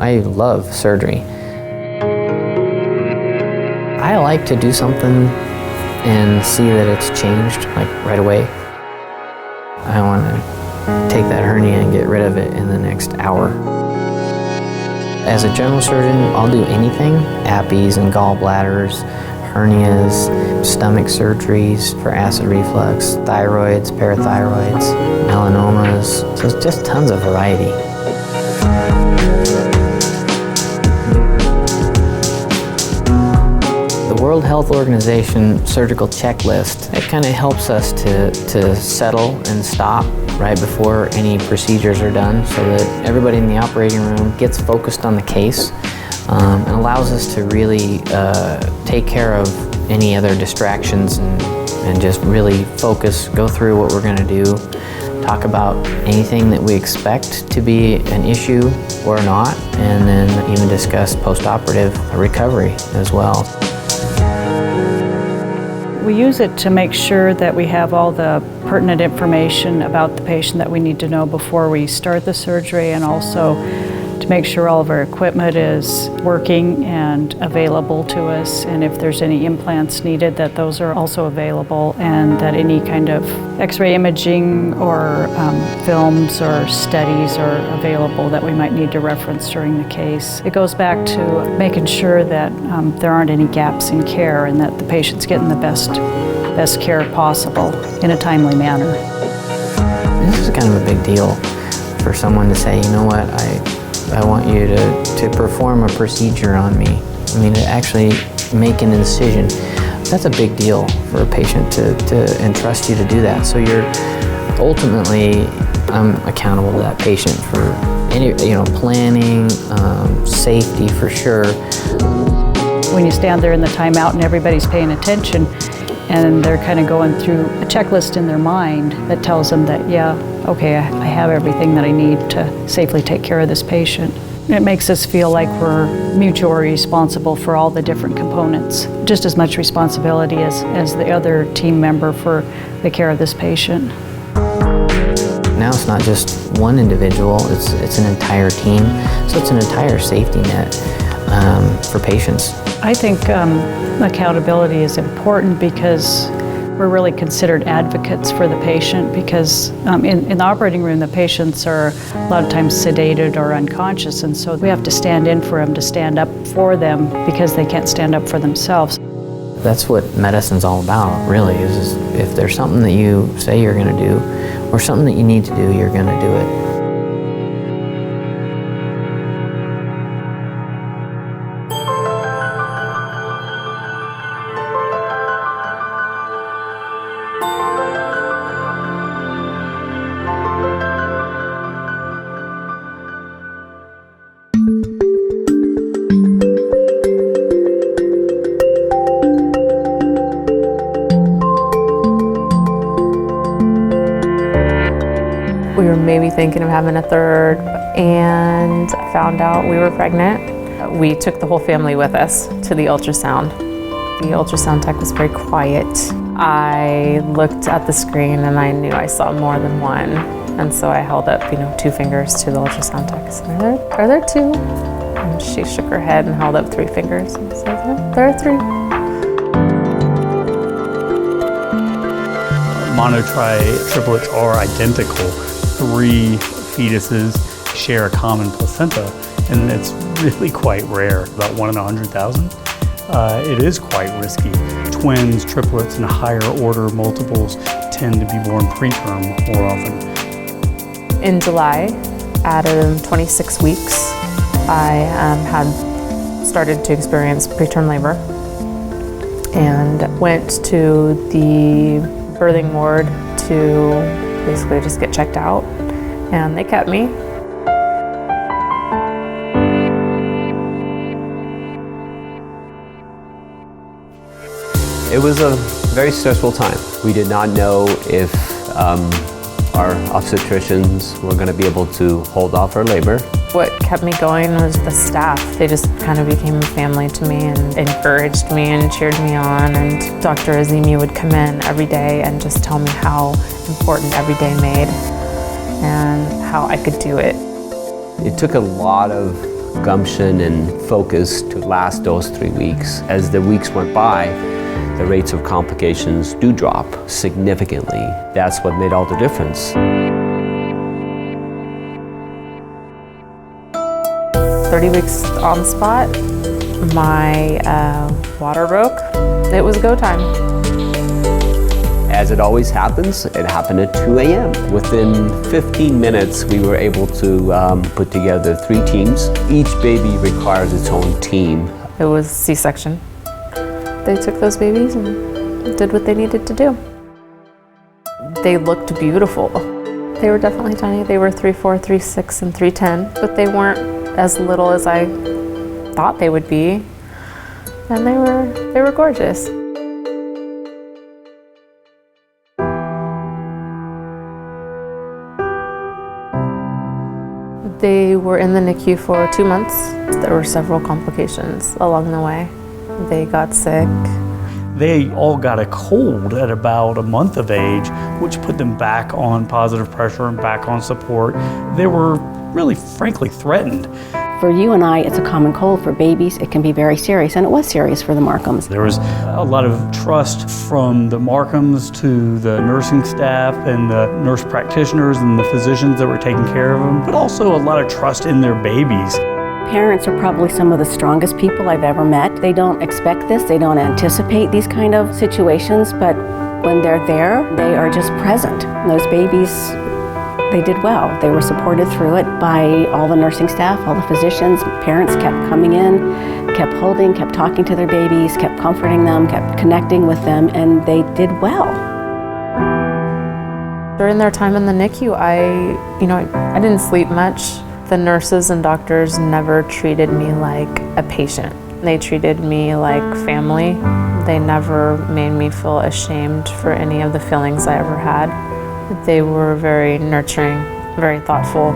I love surgery. I like to do something and see that it's changed, like right away. I want to take that hernia and get rid of it in the next hour. As a general surgeon, I'll do anything, appies and gallbladders, hernias, stomach surgeries for acid reflux, thyroids, parathyroids, melanomas, so it's just tons of variety. The World Health Organization surgical checklist, it kind of helps us to settle and stop right before any procedures are done so that everybody in the operating room gets focused on the case and allows us to really take care of any other distractions and just really focus, go through what we're going to do, talk about anything that we expect to be an issue or not, and then even discuss post-operative recovery as well. We use it to make sure that we have all the pertinent information about the patient that we need to know before we start the surgery, and also to make sure all of our equipment is working and available to us, and if there's any implants needed, that those are also available, and that any kind of x-ray imaging or films or studies are available that we might need to reference during the case. It goes back to making sure that there aren't any gaps in care and that the patient's getting the best care possible in a timely manner. This is kind of a big deal for someone to say, you know what, I want you to perform a procedure on me. I mean, to actually make an incision. That's a big deal for a patient to entrust you to do that. So you're ultimately, I'm accountable to that patient for any, planning, safety for sure. When you stand there in the timeout and everybody's paying attention, and they're kind of going through a checklist in their mind that tells them that, yeah, okay, I have everything that I need to safely take care of this patient. It makes us feel like we're mutually responsible for all the different components, just as much responsibility as the other team member for the care of this patient. Now it's not just one individual, it's an entire team, so it's an entire safety net for patients. I think accountability is important because we're really considered advocates for the patient, because in the operating room the patients are a lot of times sedated or unconscious, and so we have to stand in for them, to stand up for them because they can't stand up for themselves. That's what medicine's all about, really, is if there's something that you say you're going to do or something that you need to do, you're going to do it. We were maybe thinking of having a third and found out we were pregnant. We took the whole family with us to the ultrasound. The ultrasound tech was very quiet. I looked at the screen and I knew I saw more than one. And so I held up, 2 fingers to the ultrasound tech. So, are there 2? And she shook her head and held up 3 fingers and said, there are 3. Triplets are identical. 3 fetuses share a common placenta, and it's really quite rare, about 1 in 100,000. It is quite risky. Twins, triplets, and higher order multiples tend to be born preterm more often. In July, at 26 weeks, I had started to experience preterm labor and went to the birthing ward to basically just get checked out, and they kept me. It was a very stressful time. We did not know if our obstetricians were going to be able to hold off our labor. What kept me going was the staff. They just kind of became a family to me and encouraged me and cheered me on. And Dr. Azimi would come in every day and just tell me how important every day made and how I could do it. It took a lot of gumption and focus to last those 3 weeks. As the weeks went by, the rates of complications do drop significantly. That's what made all the difference. 30 weeks on the spot, my water broke. It was go time. As it always happens, it happened at 2 a.m. Within 15 minutes, we were able to put together 3 teams. Each baby requires its own team. It was C-section. They took those babies and did what they needed to do. They looked beautiful. They were definitely tiny. They were 3'4", 3'6", and 3'10", but they weren't as little as I thought they would be. And they were gorgeous. They were in the NICU for 2 months. There were several complications along the way. They got sick. They all got a cold at about a month of age, which put them back on positive pressure and back on support. They were really, frankly, threatened. For you and I, it's a common cold. For babies, it can be very serious, and it was serious for the Markhams. There was a lot of trust from the Markhams to the nursing staff and the nurse practitioners and the physicians that were taking care of them, but also a lot of trust in their babies. Parents are probably some of the strongest people I've ever met. They don't expect this, they don't anticipate these kind of situations, but when they're there, they are just present. And those babies, they did well. They were supported through it by all the nursing staff, all the physicians. Parents kept coming in, kept holding, kept talking to their babies, kept comforting them, kept connecting with them, and they did well. During their time in the NICU, I didn't sleep much. The nurses and doctors never treated me like a patient. They treated me like family. They never made me feel ashamed for any of the feelings I ever had. They were very nurturing, very thoughtful.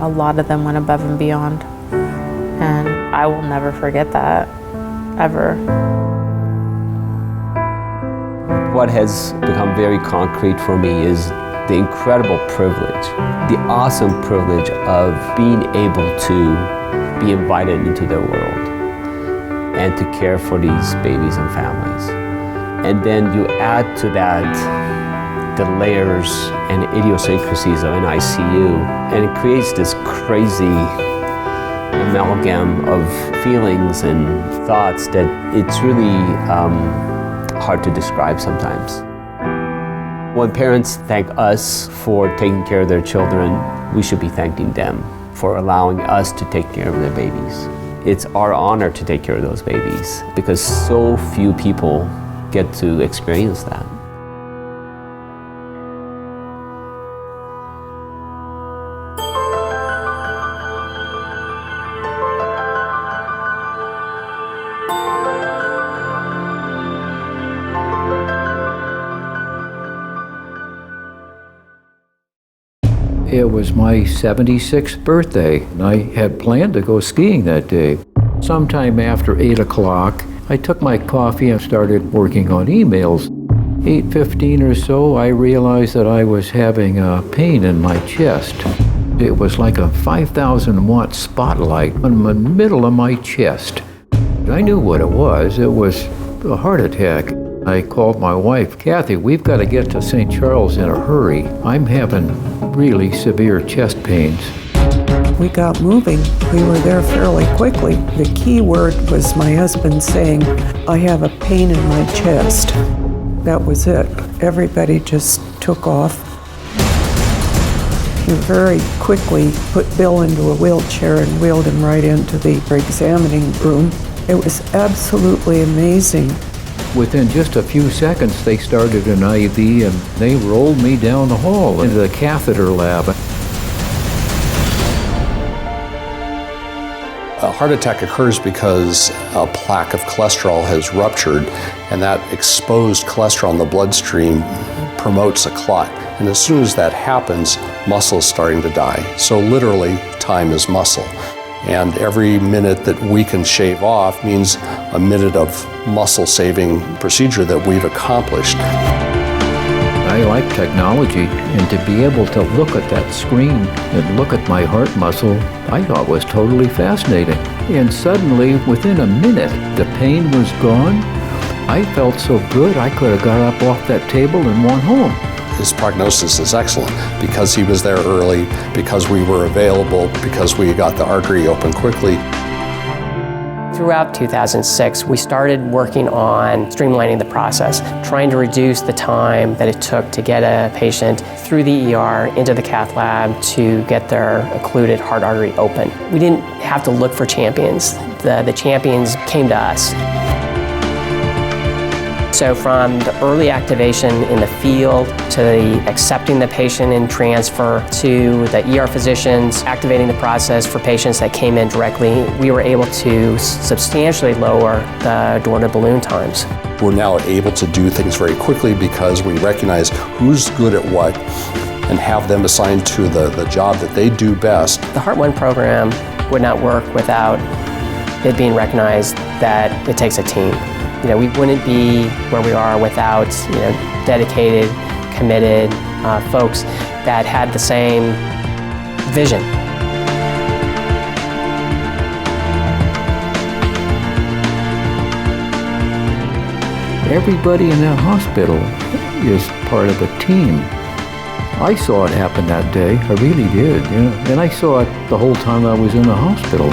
A lot of them went above and beyond. And I will never forget that, ever. What has become very concrete for me is the incredible privilege, the awesome privilege of being able to be invited into their world and to care for these babies and families. And then you add to that the layers and idiosyncrasies of an ICU, and it creates this crazy amalgam of feelings and thoughts that it's really hard to describe sometimes. When parents thank us for taking care of their children, we should be thanking them for allowing us to take care of their babies. It's our honor to take care of those babies because so few people get to experience that. It was my 76th birthday, and I had planned to go skiing that day. Sometime after 8 o'clock, I took my coffee and started working on emails. 8:15 or so, I realized that I was having a pain in my chest. It was like a 5,000-watt spotlight in the middle of my chest. I knew what it was. It was a heart attack. I called my wife, Kathy, we've got to get to St. Charles in a hurry. I'm having really severe chest pains. We got moving. We were there fairly quickly. The key word was my husband saying, I have a pain in my chest. That was it. Everybody just took off. We very quickly put Bill into a wheelchair and wheeled him right into the examining room. It was absolutely amazing. Within just a few seconds, they started an IV and they rolled me down the hall into the catheter lab. A heart attack occurs because a plaque of cholesterol has ruptured, and that exposed cholesterol in the bloodstream promotes a clot. And as soon as that happens, muscle is starting to die. So literally, time is muscle. And every minute that we can shave off means a minute of muscle-saving procedure that we've accomplished. I I like technology, and to be able to look at that screen and look at my heart muscle, I thought was totally fascinating. And suddenly, within a minute, the pain was gone. I felt so good, I could have got up off that table and went home. His prognosis is excellent because he was there early, because we were available, because we got the artery open quickly. Throughout 2006, we started working on streamlining the process, trying to reduce the time that it took to get a patient through the ER into the cath lab to get their occluded heart artery open. We didn't have to look for champions. The champions came to us. So from the early activation in the field to the accepting the patient in transfer to the ER physicians activating the process for patients that came in directly, we were able to substantially lower the door-to-balloon times. We're now able to do things very quickly because we recognize who's good at what and have them assigned to the job that they do best. The Heart One program would not work without it being recognized that it takes a team. We wouldn't be where we are without, dedicated, committed folks that had the same vision. Everybody in that hospital is part of a team. I saw it happen that day, I really did, and I saw it the whole time I was in the hospital.